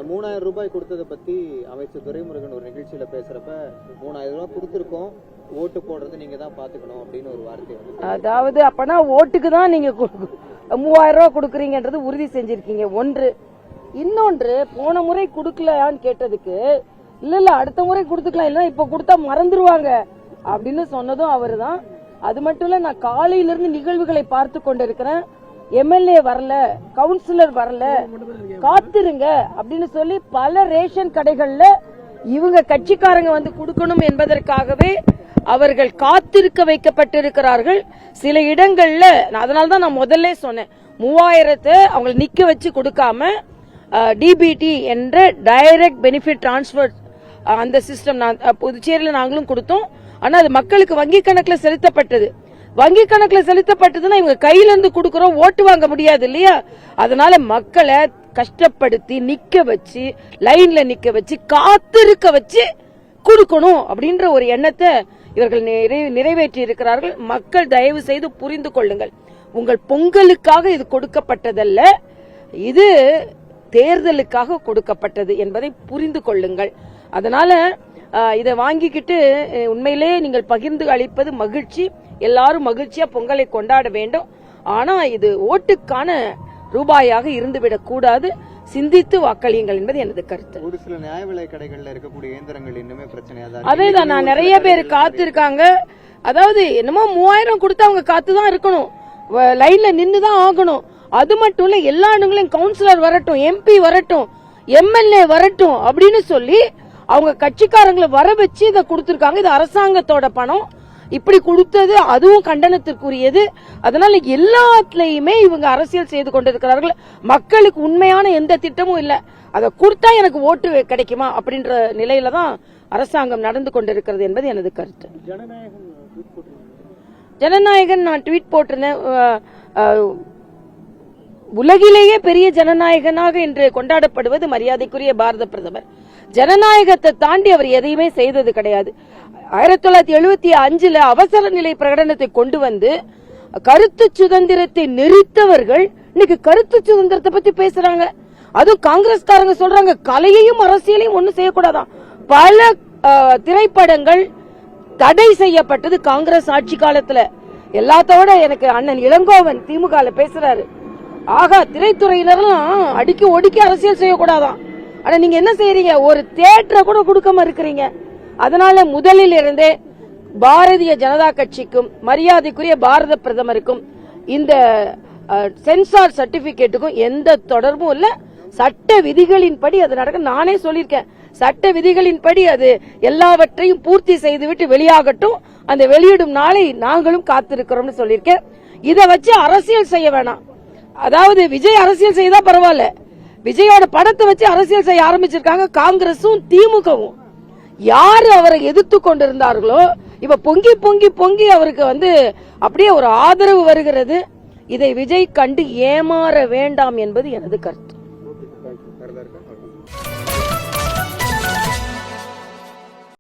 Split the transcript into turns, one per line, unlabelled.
3000 ரூபாய் கொடுத்ததை பத்தி அமைச்சர் துரைமுருகன் ஒரு நிகழ்ச்சியில பேசுறப்ப 3000 ரூபாய் கொடுத்திருக்கோம், ஓட்டு போடுறது நீங்க தான் பாத்துக்கணும் அப்படின்னு ஒரு வார்த்தை வந்து.
அதாவது அப்பனா ஓட்டுக்கு தான் நீங்க 3000 ரூபாய் கொடுக்குறீங்கன்றது உறுதி செஞ்சிருக்கீங்க ஒன்று. இன்னொன்று, போன முறை கொடுக்கலையான்னு கேட்டதுக்கு இல்ல அடுத்த முறை கொடுத்துக்கலாம், இல்ல இப்ப கொடுத்தா மறந்துருவாங்க அப்படின்னு சொன்னதும் அவரு தான். அது மட்டும் இல்ல, நான் காலையிலிருந்து நிகழ்வுகளை பார்த்து கொண்டிருக்கிறேன். எம்எல்ஏ வரல, கவுன்சிலர் வரல, காத்திருங்க அப்படின்னு சொல்லி பல ரேஷன் கடைகள்ல இவங்க கட்சிக்காரங்க வந்து கொடுக்கணும் என்பதற்காகவே அவர்கள் காத்திருக்க வைக்கப்பட்டிருக்கிறார்கள். சில இடங்கள்ல அதனால்தான் நான் முதல்ல சொன்னேன், 3000 அவங்களை நிக்க வச்சு கொடுக்காம டிபிடி என்ற டைரக்ட் பெனிஃபிட் டிரான்ஸ்பர் அந்த சிஸ்டம் புதுச்சேரியில் நாங்களும் கொடுத்தோம். ஆனா அது மக்களுக்கு வங்கி கணக்குல செலுத்தப்பட்டது. வங்கி கணக்குல செலுத்தப்பட்டதுன்னா இவங்க கையில இருந்து கொடுக்கறோம், ஓட்டு வாங்க முடியாது இல்லையா? அதனால மக்களை கஷ்டப்படுத்தி நிக்க வச்சு, லைன்ல நிக்க வச்சு, காத்திருக்க வச்சு கொடுக்கணும் அப்படின்ற ஒரு எண்ணத்தை இவர்கள் நிறைவேற்றி இருக்கிறார்கள். மக்கள் தயவு செய்து புரிந்து கொள்ளுங்கள், உங்கள் பொங்கலுக்காக இது கொடுக்கப்பட்டதல்ல, இது தேர்தலுக்காக கொடுக்கப்பட்டது என்பதை புரிந்து கொள்ளுங்கள். அதனால இதை வாங்கிக்கிட்டு உண்மையிலே நீங்கள் பகிர்ந்து அளிப்பது மகிழ்ச்சி. எல்லாரும் மகிழ்ச்சியா பொங்கலை கொண்டாட வேண்டும். ஆனா இது ஓட்டுக்கான ரூபாயாக இருந்துவிடக் கூடாது. சிந்தித்து வாக்களியுங்கள் என்பது எனது கருத்து.
ஒரு சில நியாய விலை கடைகள்ல இருக்கக்கூடிய இயந்திரங்கள் இன்னுமே பிரச்சனையா தான்.
அதேதான், நான் நிறைய பேர் காத்து இருக்காங்க. அதாவது என்னமோ 3000 கொடுத்து அவங்க காத்துதான் இருக்கணும், லைன்ல நின்னுதான் ஆகணும். அது மட்டும் இல்ல, எல்லா இடங்களையும் கவுன்சிலர் வரட்டும், எம்பி வரட்டும், எம்எல்ஏ வரட்டும் அப்படின்னு சொல்லி அவங்க கட்சிக்காரங்களை வர வச்சு இதை கொடுத்திருக்காங்க. இது அரசாங்கத்தோட பணம், இப்படி கொடுத்தது அதுவும் கண்டனத்திற்குரியது. அதனால எல்லாத்துலயுமே இவங்க அரசியல் செய்து கொண்டிருக்கிறார்கள். மக்களுக்கு உண்மையான எந்த திட்டமும் இல்ல, அதை கொடுத்தா எனக்கு ஓட்டு கிடைக்குமா அப்படின்ற நிலையில தான் அரசாங்கம் நடந்து கொண்டிருக்கிறது என்பது எனது கருத்து. ஜனநாயகன் நான் ட்வீட் போட்டிருந்தேன். உலகிலேயே பெரிய ஜனநாயகனாக இன்று கொண்டாடப்படுவது மரியாதைக்குரிய பாரத பிரதமர். ஜனநாயகத்தை தாண்டி அவர் எதையுமே செய்தது கிடையாது. 1975 அவசர நிலை பிரகடனத்தை கொண்டு வந்து கருத்து சுதந்திரத்தை நெறித்தவர்கள் இன்னைக்கு கருத்து சுதந்திரத்தை பத்தி பேசுறாங்க. அதுவும் காங்கிரஸ்காரங்க சொல்றாங்க கலையையும் அரசியலையும் ஒண்ணு செய்யக்கூடாதான். பல திரைப்படங்கள் தடை செய்யப்பட்டது காங்கிரஸ் ஆட்சி காலத்துல. எல்லாத்தோட எனக்கு அண்ணன் இளங்கோவன் திமுக பேசுறாரு, ஆகா திரைத்துறையினரெல்லாம் அடிக்கி ஒடுக்கி அரசியல் செய்யக்கூடாதான். ஆனா நீங்க என்ன செய்யறீங்க, ஒரு தியேட்டரை கூட கொடுக்காம இருக்கிறீங்க. அதனால முதலில் இருந்தே பாரதிய ஜனதா கட்சிக்கும் மரியாதைக்குரிய பாரத பிரதமருக்கும் இந்த சென்சார் சர்டிபிகேட்டுக்கும் எந்த தொடர்பும் இல்ல. சட்ட விதிகளின்படி அது நடக்க நானே சொல்லியிருக்கேன். சட்ட விதிகளின்படி அது எல்லாவற்றையும் பூர்த்தி செய்துவிட்டு வெளியாகட்டும். அந்த வெளியிடும் நாளை நாங்களும் காத்திருக்கிறோம்னு சொல்லியிருக்கேன். இதை வச்சு அரசியல் செய்ய வேணாம். அதாவது விஜய் அரசியல் செய்தா பரவாயில்ல, விஜயோட படத்தை வச்சு அரசியல் செய்ய ஆரம்பிச்சிருக்காங்க காங்கிரசும் திமுகவும். யாரு அவரை எதிர்த்து கொண்டிருந்தார்களோ இப்ப பொங்கி பொங்கி பொங்கி அவருக்கு அப்படியே ஒரு ஆதரவு வருகிறது. இதை விஜய் கண்டு ஏமாற வேண்டாம் என்பது எனது கருத்து.